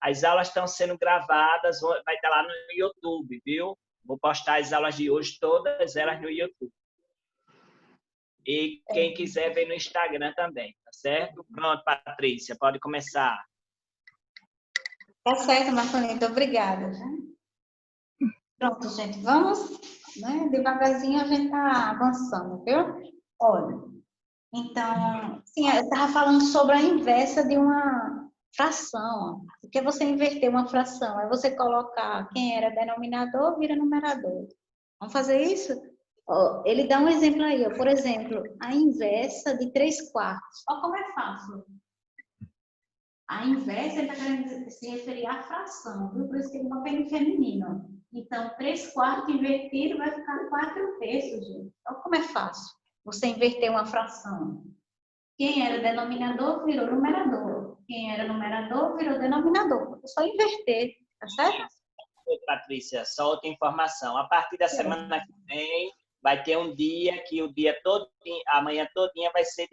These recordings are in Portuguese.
As aulas estão sendo gravadas, vai estar lá no YouTube, viu? Vou postar as aulas de hoje, todas elas no YouTube. E quem quiser ver no Instagram também, tá certo? Pronto, Patrícia, pode começar. Tá certo, Marconito, obrigada. Pronto, gente, vamos, né? Devagarzinho a gente tá avançando, viu? Olha, então, sim, eu estava falando sobre a inversa de uma fração. Ó. Porque você inverter uma fração, é você colocar quem era denominador vira numerador. Vamos fazer isso? Ó, ele dá um exemplo aí, ó. Por exemplo, a inversa de 3/4. Olha como é fácil. A inversa, ele está querendo se referir à fração, viu? Por isso que ele não tem feminino. Então, 3/4 invertido vai ficar 4/3, gente. Olha como é fácil. Você inverter uma fração. Quem era denominador virou numerador. Quem era numerador virou denominador. É só inverter, tá certo? Patrícia, só outra informação. A partir da semana que vem, vai ter um dia que o dia todo, amanhã todinha vai ser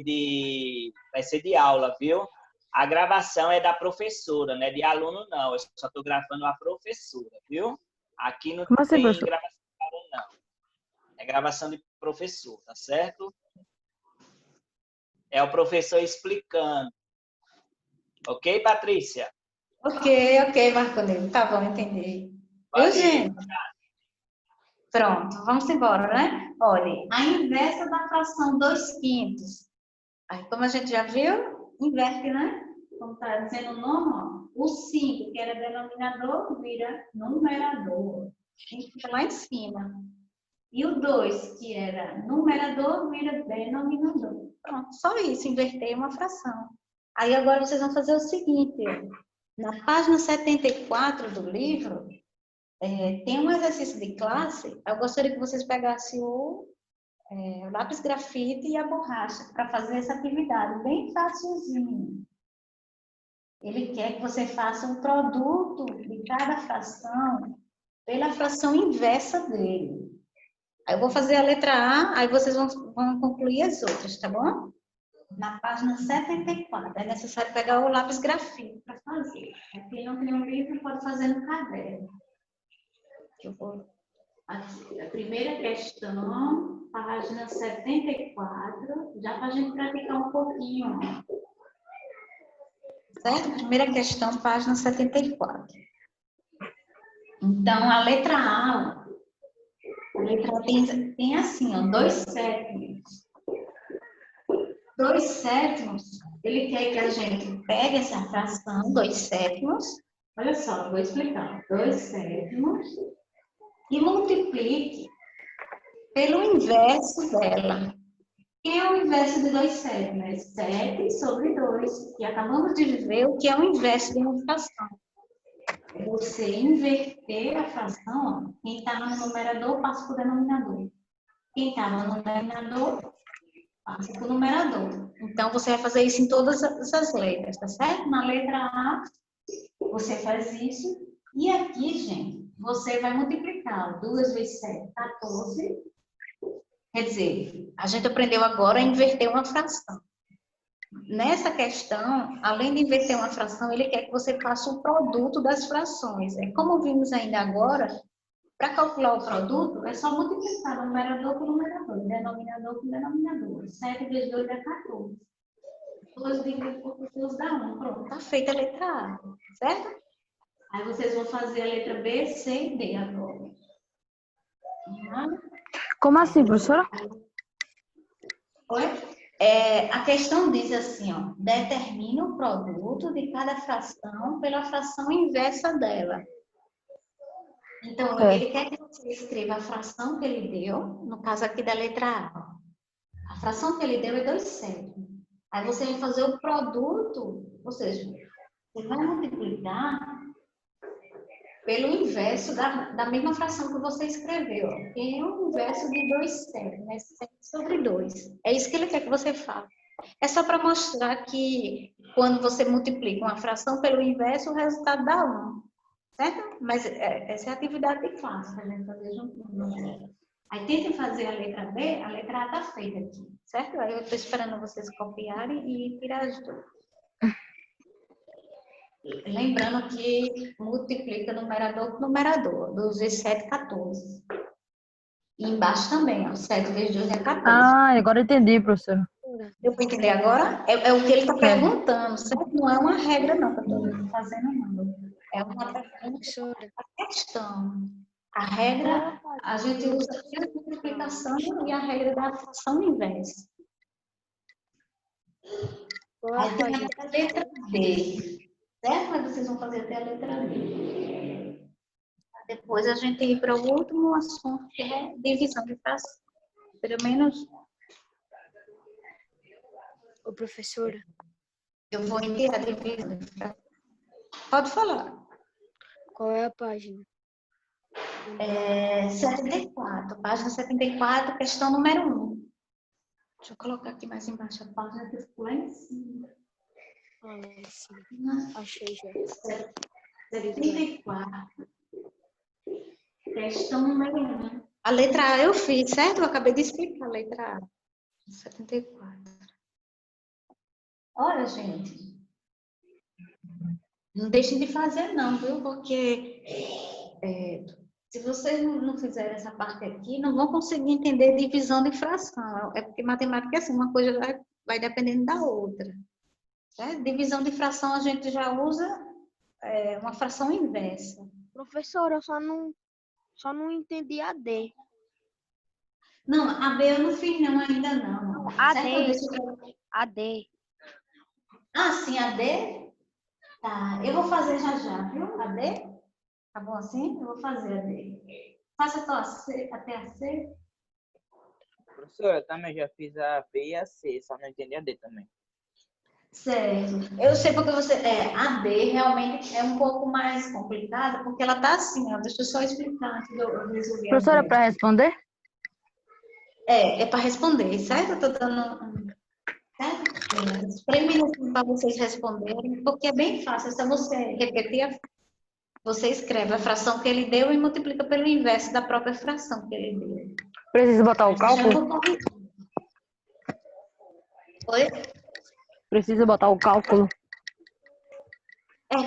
de aula, viu? A gravação é da professora, não é de aluno, não. Eu só estou gravando a professora, viu? Aqui não tem gravação de aluno, não. É gravação de professor, tá certo? É o professor explicando. Ok, Patrícia? Ok, Marconino. Tá bom, entendi. Viu, gente? Pronto, vamos embora, né? Olha, a inversa da fração 2/5. Aí, como a gente já viu, inverte, né? Como está dizendo o nome, ó, o 5, que era denominador, vira numerador. Fica lá em cima. E o 2, que era numerador, vira denominador. Pronto, só isso, inverter uma fração. Aí agora vocês vão fazer o seguinte, ó. Na página 74 do livro, tem um exercício de classe. Eu gostaria que vocês pegassem o lápis grafite e a borracha para fazer essa atividade, bem facilzinho. Ele quer que você faça um produto de cada fração pela fração inversa dele. Aí eu vou fazer a letra A, aí vocês vão concluir as outras, tá bom? Na página 74, é necessário pegar o lápis grafite para fazer. Quem não tem um livro pode fazer no caderno. A primeira questão, página 74, já para a gente praticar um pouquinho. Certo? Primeira questão, página 74. Então, a letra A tem assim, ó, 2/7. 2/7, ele quer que a gente pegue essa fração, 2/7. Olha só, vou explicar. 2/7 e multiplique pelo inverso dela. Quem é o inverso de 2/7? Né? 7 sobre 2. E acabamos de ver o que é o inverso de uma fração. Você inverter a fração, ó, quem está no numerador passa para o denominador. Quem está no denominador passa para o numerador. Então, você vai fazer isso em todas essas letras, tá certo? Na letra A, você faz isso. E aqui, gente, você vai multiplicar 2 vezes 7, 14. Quer dizer, a gente aprendeu agora a inverter uma fração. Nessa questão, além de inverter uma fração, ele quer que você faça o produto das frações. Como vimos ainda agora, para calcular o produto, é só multiplicar o numerador por numerador, o denominador por denominador. 7 vezes 2 dá 14. 2 dividido por 2 dá 1. Pronto, está feita a letra A, certo? Aí vocês vão fazer a letra B, C e D agora. Como assim, professora? Oi? A questão diz assim, ó, determina o produto de cada fração pela fração inversa dela. Então, ele quer que você escreva a fração que ele deu, no caso aqui da letra A. A fração que ele deu é 2/7. Aí você vai fazer o produto, ou seja, você vai multiplicar pelo inverso da mesma fração que você escreveu, que é o inverso de 2/7, né? 7 sobre 2. É isso que ele quer que você faça. É só para mostrar que quando você multiplica uma fração pelo inverso, o resultado dá 1. Certo? Mas essa é a atividade de classe, a gente fazer junto. Aí tentem fazer a letra B, a letra A está feita aqui, certo? Aí eu estou esperando vocês copiarem e tirar as dúvidas. Lembrando que multiplica numerador com numerador. 2 vezes 7, 14. E embaixo também, ó. 7 vezes 2 é 14. Ah, agora eu entendi, professora. Deu para entender agora? É o que ele está perguntando, certo? Não é uma regra, não, que eu estou fazendo, não. É uma questão. A regra, a gente usa a multiplicação e a regra da fração inversa. Aí tem a letra D, certo? Aí vocês vão fazer até a letra D. Depois a gente ir para o último assunto, que é divisão de fração. Pelo menos... Ô, professora. Eu vou enviar a divisão de fração. Pode falar. Qual é a página? 74, página 74, questão número 1. Deixa eu colocar aqui mais embaixo a página que ficou lá em cima. Ah, sim. Achei já. 74. Questão número 1. A letra A eu fiz, certo? Eu acabei de explicar a letra A. 74. Olha, gente. Não deixem de fazer, não, viu? Porque se vocês não fizerem essa parte aqui, não vão conseguir entender divisão de fração. É porque matemática é assim, uma coisa vai dependendo da outra. Certo? Divisão de fração a gente já usa uma fração inversa. Professora, eu só não entendi a D. Não, a B eu não fiz não ainda não. A Certo? D. A D. Ah, sim, a D? Tá, eu vou fazer já, viu? A D? Tá bom assim? Eu vou fazer a D. Faça até a C. Professora, eu também já fiz a B e a C, só não entendi a D também. Certo. Eu sei porque a D realmente é um pouco mais complicada, porque ela tá assim, ó. Deixa eu só explicar antes de eu resolver. Professora, para responder? É para responder, certo? Eu tô dando... Certo? 3 minutos para vocês responderem, porque é bem fácil. É só você repetir, você escreve a fração que ele deu e multiplica pelo inverso da própria fração que ele deu. Precisa botar o cálculo? Já vou corrigir. Oi? Precisa botar o cálculo?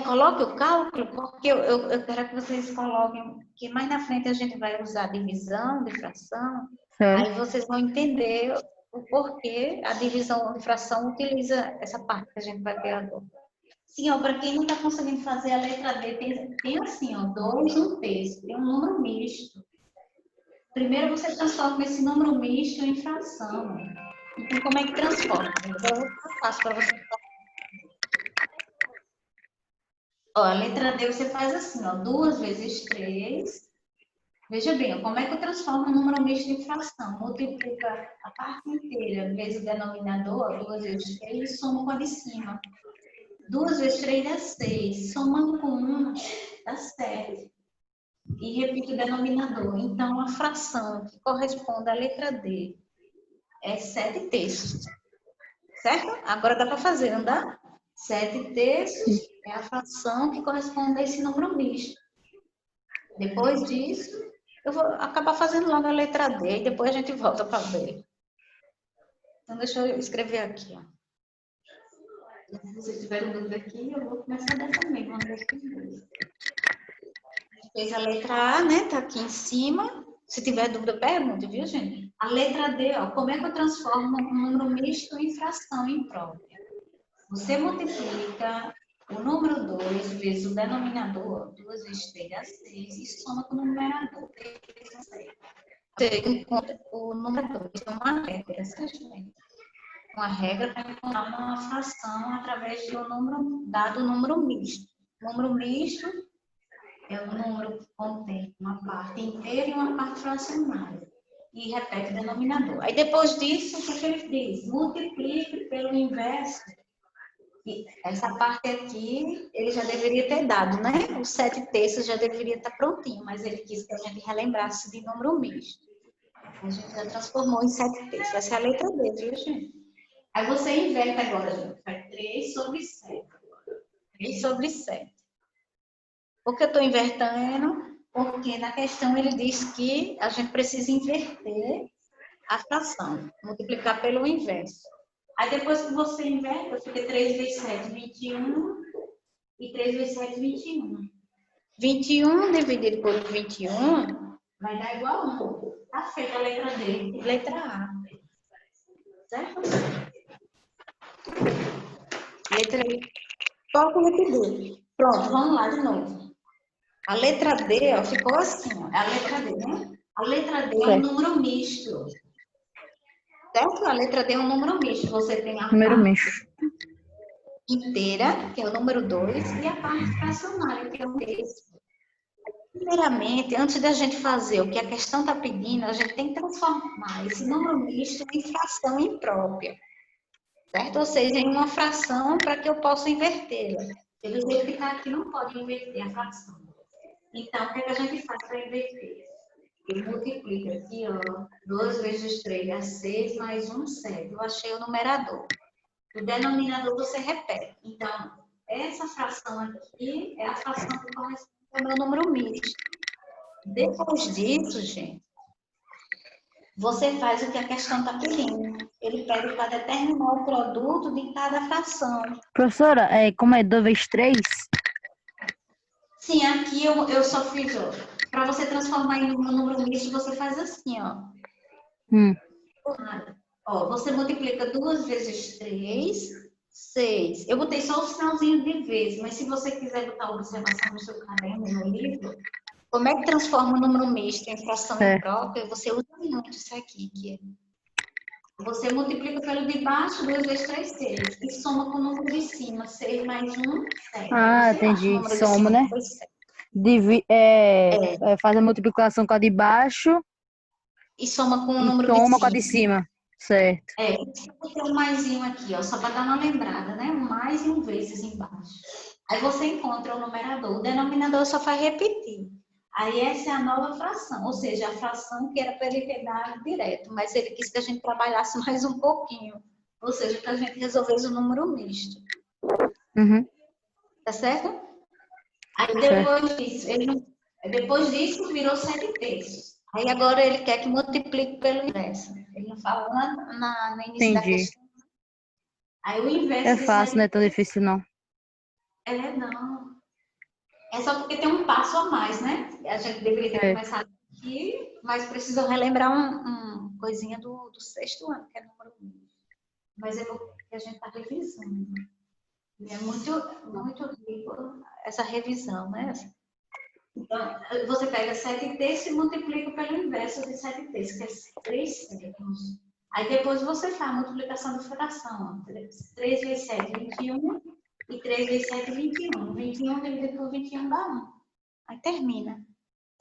Coloque o cálculo, porque eu quero que vocês coloquem, que mais na frente a gente vai usar divisão de fração, aí vocês vão entender o porquê a divisão de fração utiliza essa parte que a gente vai ter agora. Sim, ó, para quem não está conseguindo fazer a letra D, tem assim, ó, 2 no texto, tem um número misto. Primeiro você transforma esse número misto em fração. Então, como é que transforma? Então, eu faço para você. Ó, a letra D você faz assim, ó, 2 vezes 3. Veja bem, ó, como é que eu transformo um número misto em fração? Multiplica a parte inteira vezes o denominador, 2 vezes 3, e soma com a de cima. 2 vezes 3 dá 6. Somando com 1, dá 7. E repito o denominador. Então, a fração que corresponde à letra D é 7 terços. Certo? Agora dá para fazer, não dá? 7 terços é a fração que corresponde a esse número misto. Depois disso, eu vou acabar fazendo logo a letra D e depois a gente volta para B. Então, deixa eu escrever aqui, ó. Se vocês tiverem dúvida aqui, eu vou começar dessa mesma. Fez a letra A, né? Tá aqui em cima. Se tiver dúvida, pergunte, viu, gente? A letra D, ó. Como é que eu transformo um número misto em fração imprópria? Você multiplica o número 2 vezes o denominador, 2 vezes 3 dá 6, e soma com o numerador, 3 dá 6. Você encontra o número 2, é uma regra, certo? Uma regra para encontrar uma fração através de um número, dado o número misto. O número misto é um número que contém uma parte inteira e uma parte fracionária. E repete o denominador. Aí depois disso, o que ele diz? Multiplique pelo inverso. E essa parte aqui, ele já deveria ter dado, né? Os 7 terços já deveria estar prontinho, mas ele quis que a gente relembrasse de número misto. A gente já transformou em 7 terços. Essa é a letra D, viu, gente? Aí você inverte agora, gente. Faz 3 sobre 7. 3 sobre 7. Por que eu estou invertendo? Porque na questão ele diz que a gente precisa inverter a fração, multiplicar pelo inverso. Aí depois que você inverte, fica 3 vezes 7, 21. E 3 vezes 7, 21. 21 dividido por 21 vai dar igual a 1. Tá feita a letra D. Letra A. Certo? Letra I. Posso repetir. Pronto, vamos lá de novo. A letra D, ó, ficou assim, ó. É a letra D, né? A letra D é um número misto. Certo? A letra D é um número misto. Você tem a Número parte misto. inteira, que é o número 2, e a parte fracionária, que é o 3. Primeiramente, antes da gente fazer o que a questão está pedindo, a gente tem que transformar esse número misto em fração imprópria. Certo? Ou seja, em uma fração para que eu possa invertê-la. Se eu verificar aqui, não pode inverter a fração. Então, o que, é que a gente faz para inverter? Eu multiplico aqui, ó, 2 vezes 3 dá 6, mais 1, 7. Eu achei o numerador. O denominador você repete. Então, essa fração aqui é a fração que corresponde ao meu número misto. Depois disso, gente, você faz o que a questão está pedindo. Ele pede para determinar o produto de cada fração. Professora, como é 2 vezes 3? Sim, aqui eu só fiz, ó. Para você transformar em um número misto, você faz assim, ó. Ó, você multiplica 2 vezes 3, 6. Eu botei só o sinalzinho de vezes, mas se você quiser botar a observação no seu caderno, no livro, como é que transforma o número misto em fração imprópria? Você usa muito isso aqui, que é. Você multiplica pelo de baixo, 2 vezes 3, 6. E soma com o número de cima, 6 mais 1, 7. Ah, Você acha o entendi. número de Soma, cima né? que foi 7. Faz a multiplicação com a de baixo E soma com o e número de soma com a cima. de cima. Certo. Vou ter um maisinho aqui, ó, só para dar uma lembrada, né? Um mais e um vezes embaixo. Aí você encontra o numerador. O denominador só faz repetir. Aí essa é a nova fração, ou seja, a fração que era para ele ter dado direto, mas ele quis que a gente trabalhasse mais um pouquinho. Ou seja, que a gente resolvesse o número misto. Uhum. Tá certo? Aí depois disso, virou 7 terços. Aí agora ele quer que multiplique pelo inverso. Ele não falou no início da Entendi. questão. Aí o inverso É de fácil, 7 não é tão terços. difícil, não. Não. É só porque tem um passo a mais, né? A gente deveria ter começado aqui, mas precisou relembrar uma coisinha do sexto ano, que é número 1. Mas é porque a gente está revisando. E é muito, muito rico essa revisão, né? Então, você pega 7 terços e multiplica pelo inverso de 7 terços, que é 3 sétimos. Aí depois você faz a multiplicação de fração. 3 vezes 7, 21. E 3 vezes 7, 21. 21 dividido por 21 dá 1. Aí termina.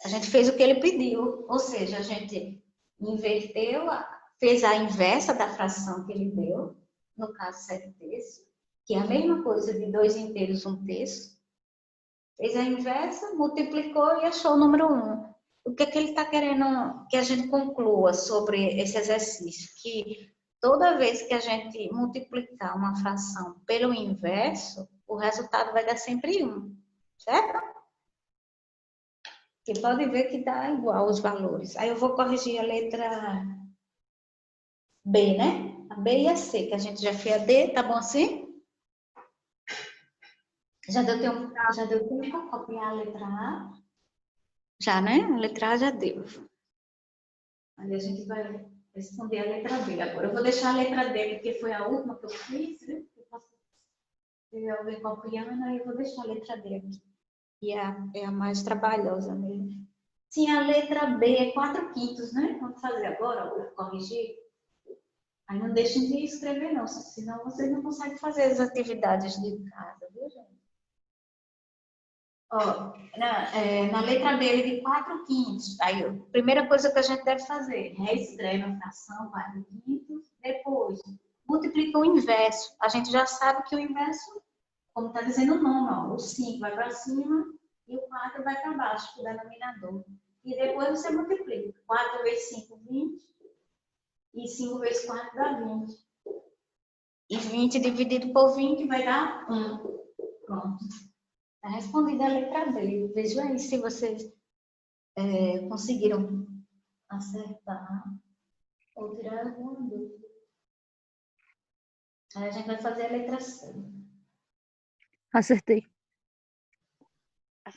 A gente fez o que ele pediu. Ou seja, a gente inverteu, fez a inversa da fração que ele deu. No caso, 7 terços. Que é a mesma coisa de 2 inteiros, 1 terço. Fez a inversa, multiplicou e achou o número 1. O que é que ele está querendo que a gente conclua sobre esse exercício? Que toda vez que a gente multiplicar uma fração pelo inverso, o resultado vai dar sempre 1, certo? Você pode ver que dá igual os valores. Aí eu vou corrigir a letra B, né? A B e a C, que a gente já fez a D, tá bom assim? Já deu tempo para copiar a letra A? Já, né? A letra A já deu. Aí a gente vai responder a letra B. Agora eu vou deixar a letra D, porque foi a última que eu fiz, né? Se tiver alguém copiando, aí eu vou deixar a letra D aqui. E é a mais trabalhosa mesmo. Sim, a letra B é 4/5, né? Vamos fazer agora, vou corrigir. Aí não deixem de escrever, não, senão vocês não conseguem fazer as atividades de casa, viu, gente? Ó, na letra B ele de 4/5. Aí, a primeira coisa que a gente deve fazer, reescreve a fração 4/5, depois multiplica o inverso. A gente já sabe que o inverso, como está dizendo o nome, ó, o 5 vai para cima e o 4 vai para baixo, o denominador. E depois você multiplica. 4 vezes 5, 20. E 5 vezes 4 dá 20. E 20 dividido por 20 vai dar 1. Pronto. Está respondida a letra B. Veja aí se vocês conseguiram acertar ou tirar alguma dúvida. Aí a gente vai fazer a letra C. Acertei.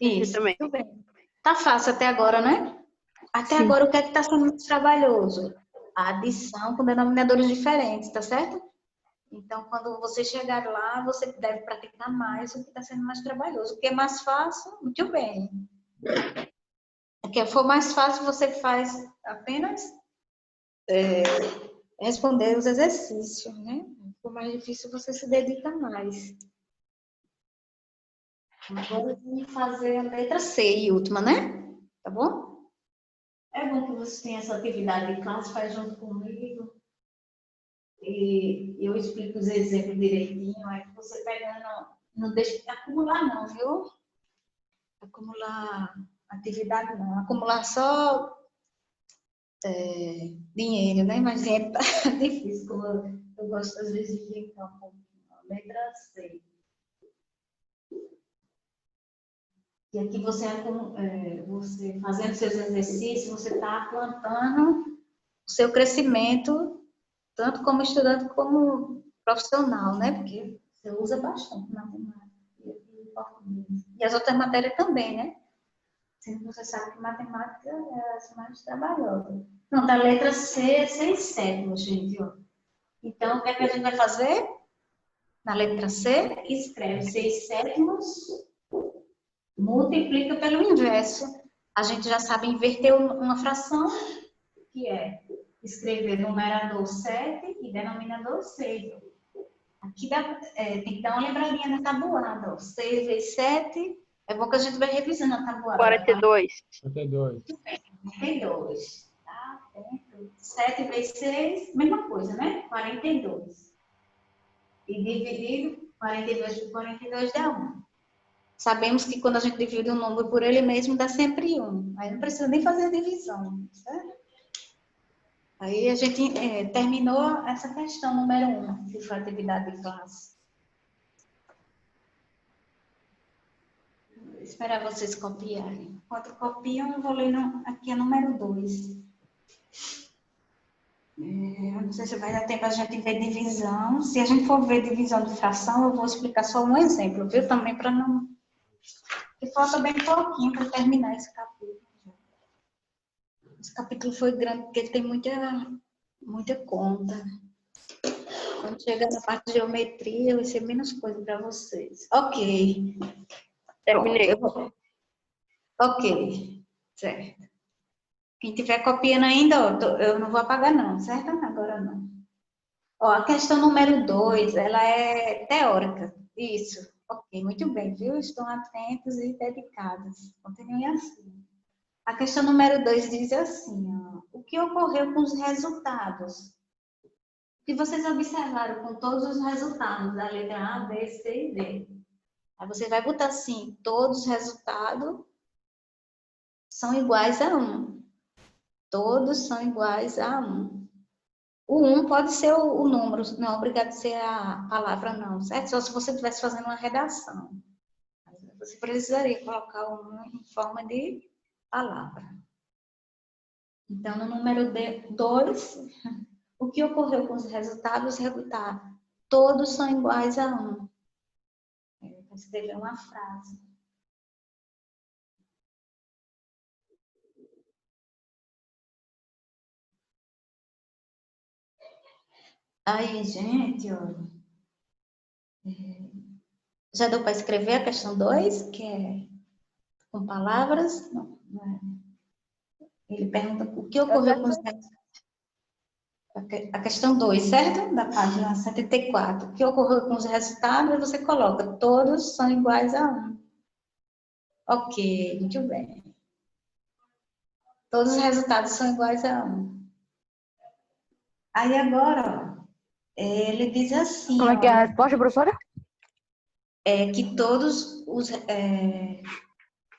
Isso, também. muito bem. Tá fácil até agora, né? Até Sim. agora, o que é que está sendo mais trabalhoso? A adição com denominadores diferentes, tá certo? Então, quando você chegar lá, você deve praticar mais o que está sendo mais trabalhoso. O que é mais fácil, muito bem. O que for mais fácil, você faz apenas responder os exercícios, né? O que for mais difícil, você se dedica mais. Agora, vamos fazer a letra C e última, né? Tá bom? É bom que você tenha essa atividade de classe, faz junto comigo. E eu explico os exemplos direitinho. Aí você pegando, não deixa de acumular não, viu? Acumular atividade não. Acumular só dinheiro, né? Mas dinheiro tá difícil, como eu gosto às vezes de brincar um pouquinho. Letra C. E aqui você fazendo seus exercícios, você está plantando o seu crescimento, tanto como estudante como profissional, né? Porque você usa bastante matemática e português. E as outras matérias também, né? Sempre você sabe que matemática é as mais trabalhosas. Pronto, a letra C é 6 sétimos, gente. Ó. Então, o que é que a gente vai fazer? Na letra C, escreve 6 sétimos, multiplica pelo inverso. A gente já sabe inverter uma fração, que é escrever numerador 7 e denominador 6. Aqui tem que dar uma lembradinha na tabuada. Ó. 6 vezes 7, é bom que a gente vai revisando a tabuada. 42. 42. Tá? 7 vezes 6, mesma coisa, né? 42. E dividido, 42 por 42 dá 1. Sabemos que quando a gente divide um número por ele mesmo, dá sempre 1. Aí não precisa nem fazer a divisão, certo? Aí a gente terminou essa questão número 1, que foi a atividade de classe. Vou esperar vocês copiarem. Enquanto copiam, eu vou ler aqui a número 2. Eu não sei se vai dar tempo a gente ver divisão. Se a gente for ver divisão de fração, eu vou explicar só um exemplo, viu? Também para não... Porque falta bem pouquinho para terminar esse capítulo. Esse capítulo foi grande, porque ele tem muita conta. Quando chegar na parte de geometria, vai ser menos coisa para vocês. Ok. Terminei. Pronto, ok. Certo. Quem estiver copiando ainda, ó, eu não vou apagar não, certo? Agora não. Ó, a questão número 2, ela é teórica. Isso. Ok, muito bem, viu? Estão atentos e dedicados. Continuem assim. A questão número 2 diz assim, ó, o que ocorreu com os resultados? O que vocês observaram com todos os resultados da letra A, B, C e D? Aí você vai botar assim, todos os resultados são iguais a 1. Todos são iguais a 1. O 1 pode ser o número, não é obrigado a ser a palavra não, certo? Só se você estivesse fazendo uma redação. Você precisaria colocar o 1 em forma de palavra. Então, no número 2, o que ocorreu com os resultados? Todos são iguais a 1. Vou escrever uma frase. Aí, gente, olha. Já deu para escrever a questão 2, que é com palavras? Não, não é. Ele pergunta o que ocorreu com os resultados. A questão 2, certo? Da página 74. O que ocorreu com os resultados? E você coloca, todos são iguais a 1. Ok, muito bem. Todos os resultados são iguais a 1. Aí agora, ó, ele diz assim... Como é que é a resposta, professora? Que todos os...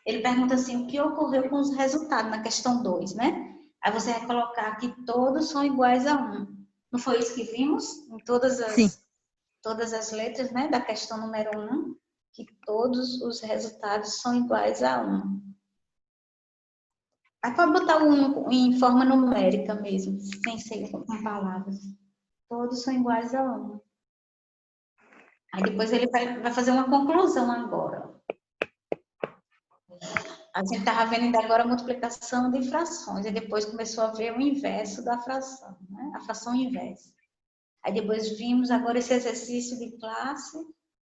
ele pergunta assim, o que ocorreu com os resultados na questão 2, né? Aí você vai colocar que todos são iguais a 1. Não foi isso que vimos em todas as letras, né? Da questão número 1, que todos os resultados são iguais a 1. Aí pode botar o 1 em forma numérica mesmo, sem ser com palavras. Todos são iguais a 1. Aí depois ele vai fazer uma conclusão agora. A gente estava vendo ainda agora a multiplicação de frações, e depois começou a ver o inverso da fração, né? A fração inversa. Aí depois vimos agora esse exercício de classe,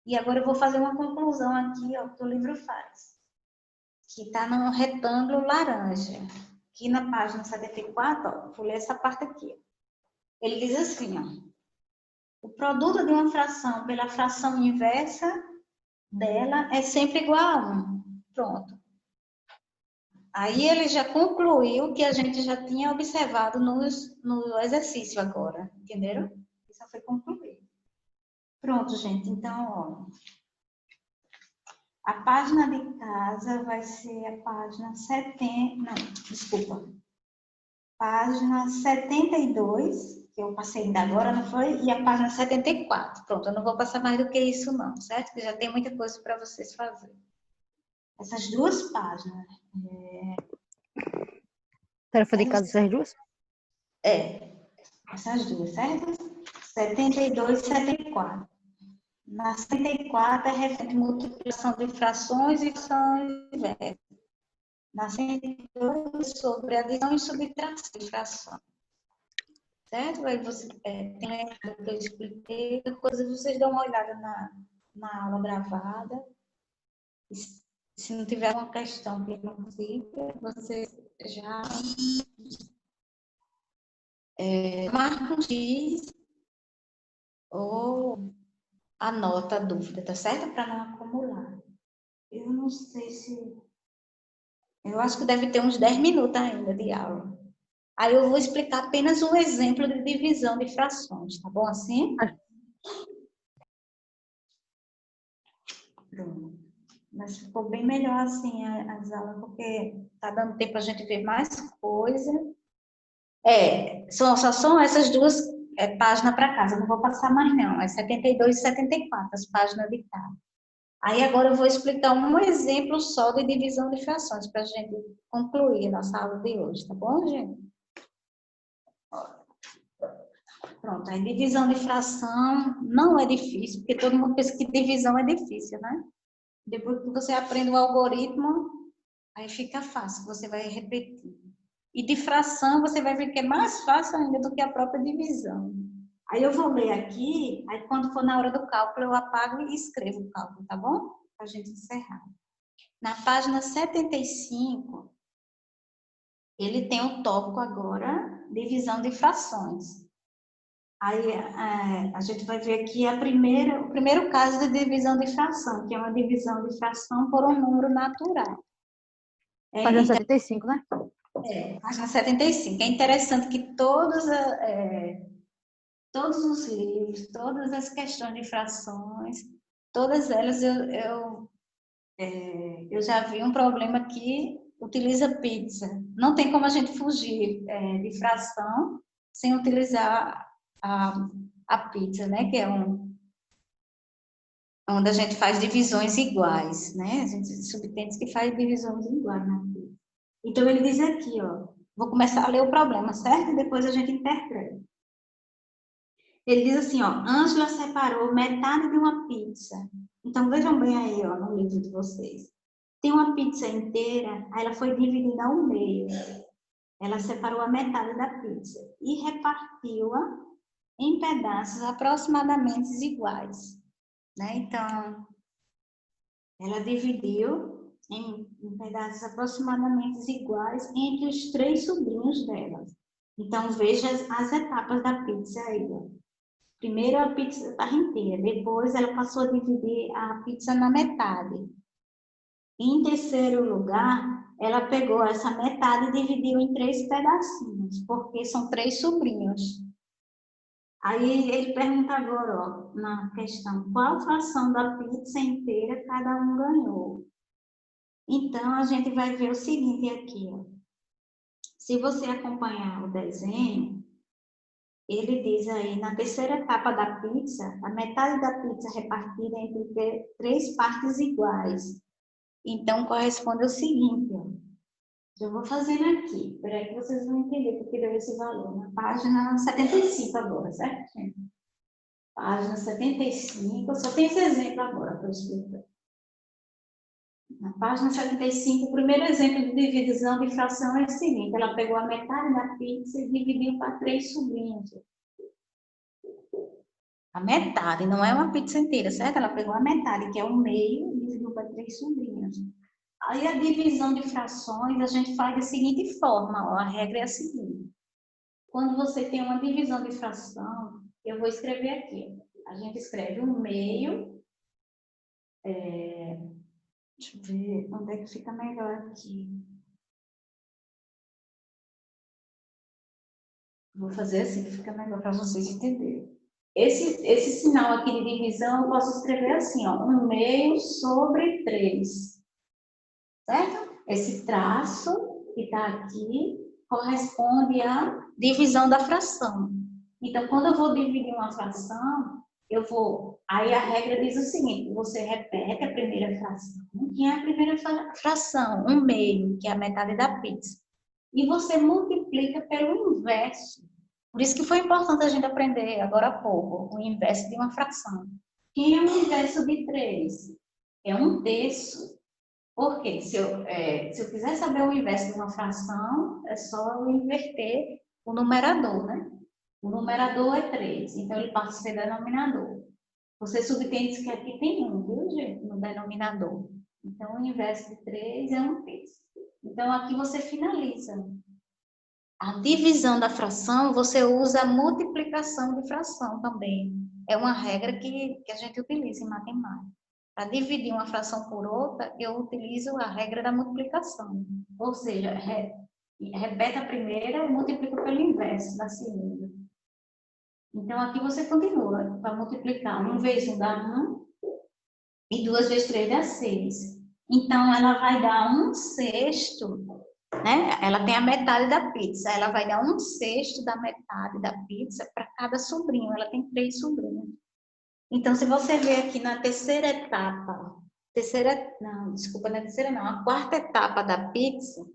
e agora eu vou fazer uma conclusão aqui, ó, que o livro faz, que está no retângulo laranja. Aqui na página 74, ó, vou ler essa parte aqui. Ele diz assim, ó, o produto de uma fração pela fração inversa dela é sempre igual a 1. Pronto. Aí ele já concluiu o que a gente já tinha observado no exercício agora, entenderam? Isso foi concluído. Pronto, gente. Então, ó, a página de casa vai ser a página 70, não, desculpa. Página 72, que eu passei ainda agora, não foi? E a página 74. Pronto, eu não vou passar mais do que isso não, certo? Que já tem muita coisa para vocês fazerem. Essas duas páginas. Tarefa de casa, essas duas? Essas duas, certo? 72 e 74. Na 74 é referente à multiplicação de frações e frações inversas. Na 72 sobre adição e subtração de frações. Certo? Aí você tem o que eu expliquei, depois vocês dão uma olhada na aula gravada. Se não tiver uma questão que não fica, você já marca um X ou anota a dúvida, tá certo? Para não acumular. Eu não sei se... Eu acho que deve ter uns 10 minutos ainda de aula. Aí eu vou explicar apenas um exemplo de divisão de frações, tá bom assim? Pronto. Mas ficou bem melhor assim as aulas, porque tá dando tempo a gente ver mais coisa. Só são essas duas páginas para casa, não vou passar mais não, é 72 e 74, as páginas de casa. Aí agora eu vou explicar um exemplo só de divisão de frações, para a gente concluir nossa aula de hoje, tá bom, gente? Pronto, a divisão de fração não é difícil, porque todo mundo pensa que divisão é difícil, né? Depois que você aprende o algoritmo, aí fica fácil, você vai repetir. E de fração, você vai ver que é mais fácil ainda do que a própria divisão. Aí eu vou ler aqui, aí quando for na hora do cálculo, eu apago e escrevo o cálculo, tá bom? Para a gente encerrar. Na página 75, ele tem o tópico agora, divisão de frações. Aí a gente vai ver aqui o primeiro caso de divisão de fração, que é uma divisão de fração por um número natural. Página 75, né? Página 75. É interessante que todos os livros, todas as questões de frações, todas elas eu já vi um problema que utiliza pizza. Não tem como a gente fugir de fração sem utilizar a pizza, né? Que é onde a gente faz divisões iguais, né? A gente subtende que faz divisões iguais na pizza. Então, ele diz aqui, ó, vou começar a ler o problema, certo? E depois a gente interpreta. Ele diz assim, ó, Ângela separou metade de uma pizza. Então, vejam bem aí, ó, no livro de vocês. Tem uma pizza inteira, aí ela foi dividida ao meio. Ela separou a metade da pizza e repartiu-a em pedaços aproximadamente iguais, né? Então, ela dividiu em pedaços aproximadamente iguais entre os 3 sobrinhos dela. Então, veja as etapas da pizza aí, ó. Primeiro a pizza estava inteira, depois ela passou a dividir a pizza na metade. Em terceiro lugar, ela pegou essa metade e dividiu em 3 pedacinhos, porque são 3 sobrinhos. Aí ele pergunta agora, ó, na questão, qual fração da pizza inteira cada um ganhou? Então, a gente vai ver o seguinte aqui, ó. Se você acompanhar o desenho, ele diz aí, na terceira etapa da pizza, a metade da pizza repartida entre 3 partes iguais. Então, corresponde ao seguinte, ó. Eu vou fazendo aqui, espera que vocês vão entender porque deu esse valor. Na página 75 agora, certo, gente? Página 75, eu só tenho esse exemplo agora para eu explicar. Na página 75, o primeiro exemplo de divisão de fração é o seguinte: ela pegou a metade da pizza e dividiu para 3 sobrinhos. A metade, não é uma pizza inteira, certo? Ela pegou a metade, que é o meio, e dividiu para 3 sobrinhos. Aí a divisão de frações a gente faz da seguinte forma, ó, a regra é a seguinte. Quando você tem uma divisão de fração, eu vou escrever aqui. A gente escreve o meio. Deixa eu ver onde é que fica melhor aqui. Vou fazer assim, que fica melhor para vocês entenderem. Esse sinal aqui de divisão eu posso escrever assim, ó, 1/2 sobre 3. Certo? Esse traço que está aqui corresponde à divisão da fração. Então, quando eu vou dividir uma fração, aí a regra diz o seguinte: você repete a primeira fração, que é a primeira fração, 1/2, que é a metade da pizza. E você multiplica pelo inverso. Por isso que foi importante a gente aprender agora há pouco o inverso de uma fração. Quem é o inverso de 3? É 1/3. Por quê? Se eu quiser saber o inverso de uma fração, é só eu inverter o numerador, né? O numerador é 3, então ele passa a ser denominador. Você subentende que aqui tem 1, viu, gente, no denominador. Então, o inverso de 3 é 1/3. Então, aqui você finaliza. A divisão da fração, você usa a multiplicação de fração também. É uma regra que a gente utiliza em matemática. Para dividir uma fração por outra, eu utilizo a regra da multiplicação. Ou seja, repete a primeira e multiplica pelo inverso da segunda. Então, aqui você continua para multiplicar. 1 vezes 1 dá 1 e 2 vezes 3 dá 6. Então, ela vai dar 1/6, né? Ela tem a metade da pizza. Ela vai dar 1/6 da metade da pizza para cada sobrinho. Ela tem 3 sobrinhos. Então, se você ver aqui na terceira etapa, a quarta etapa da pizza,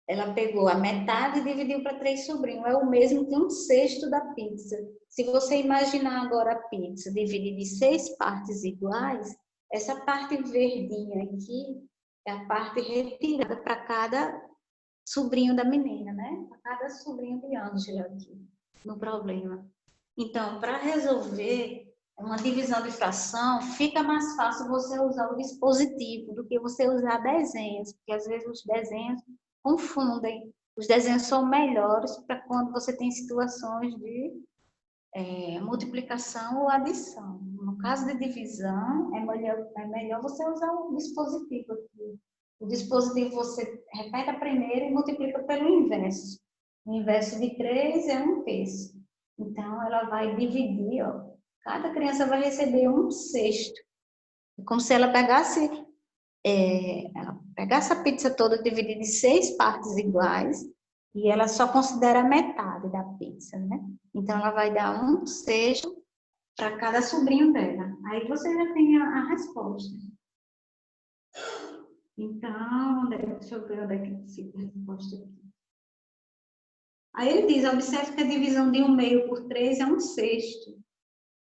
ela pegou a metade e dividiu para 3 sobrinhos. É o mesmo que 1/6 da pizza. Se você imaginar agora a pizza dividida em 6 partes iguais, essa parte verdinha aqui é a parte retirada para cada sobrinho da menina, né? Para cada sobrinho de Ângela aqui, no problema. Então, para resolver uma divisão de fração, fica mais fácil você usar o dispositivo do que você usar desenhos, porque às vezes os desenhos confundem. Os desenhos são melhores para quando você tem situações de multiplicação ou adição. No caso de divisão, é melhor você usar o dispositivo aqui. O dispositivo você repete a primeira e multiplica pelo inverso. O inverso de 3 é 1/3. Então, ela vai dividir, ó. Cada criança vai receber 1/6. É como se ela pegasse a pizza toda dividida em 6 partes iguais e ela só considera a metade da pizza, né? Então, ela vai dar 1/6 para cada sobrinho dela. Aí você já tem a resposta. Então, deixa eu ver onde é que fica a resposta aqui. Aí ele diz, observe que a divisão de 1/2 por 3 é 1/6.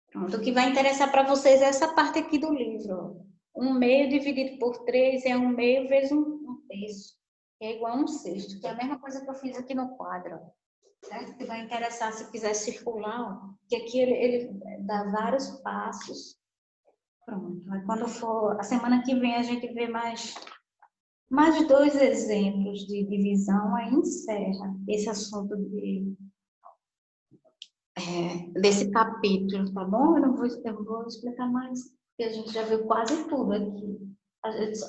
Pronto, o que vai interessar para vocês é essa parte aqui do livro. 1/2 dividido por 3 é 1/2 vezes 1/3, que é igual a 1/6, que é a mesma coisa que eu fiz aqui no quadro. Certo? Que vai interessar se quiser circular, ó, que aqui ele dá vários passos. Pronto, aí quando for, a semana que vem a gente vê mais 2 exemplos de divisão, aí encerra esse assunto desse capítulo, tá bom? Eu vou explicar mais, porque a gente já viu quase tudo aqui.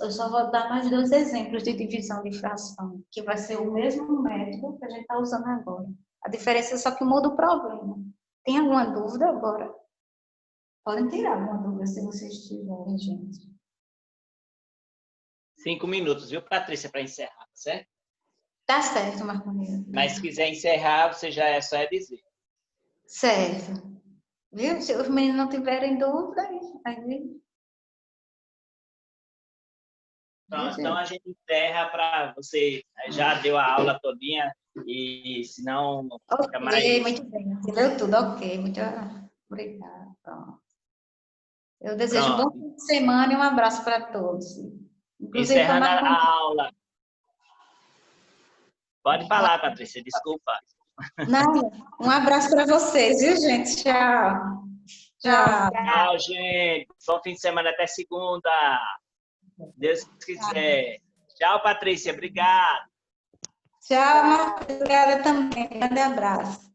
Eu só vou dar mais 2 exemplos de divisão de fração, que vai ser o mesmo método que a gente está usando agora. A diferença é só que muda o problema. Tem alguma dúvida agora? Podem tirar alguma dúvida se vocês tiverem, gente. 5 minutos, viu, Patrícia, para encerrar, certo? Tá certo, Marcolina. Mas se quiser encerrar, você já é só dizer. Certo. Viu? Se os meninos não tiverem dúvida, aí... Então a gente encerra para você. Já deu a aula todinha e se não fica mais... Ok, muito bem. Deu tudo, ok. Muito obrigada. Eu desejo um bom fim de semana e um abraço para todos. Inclusive, Encerrando tomar a aula. Pode falar, Patrícia, desculpa. Nada. Um abraço para vocês, viu, gente? Tchau. Tchau. Tchau, gente. Bom fim de semana até segunda. Deus quiser. Tchau, Patrícia. Obrigado. Tchau, Marta. Obrigada também. Grande abraço.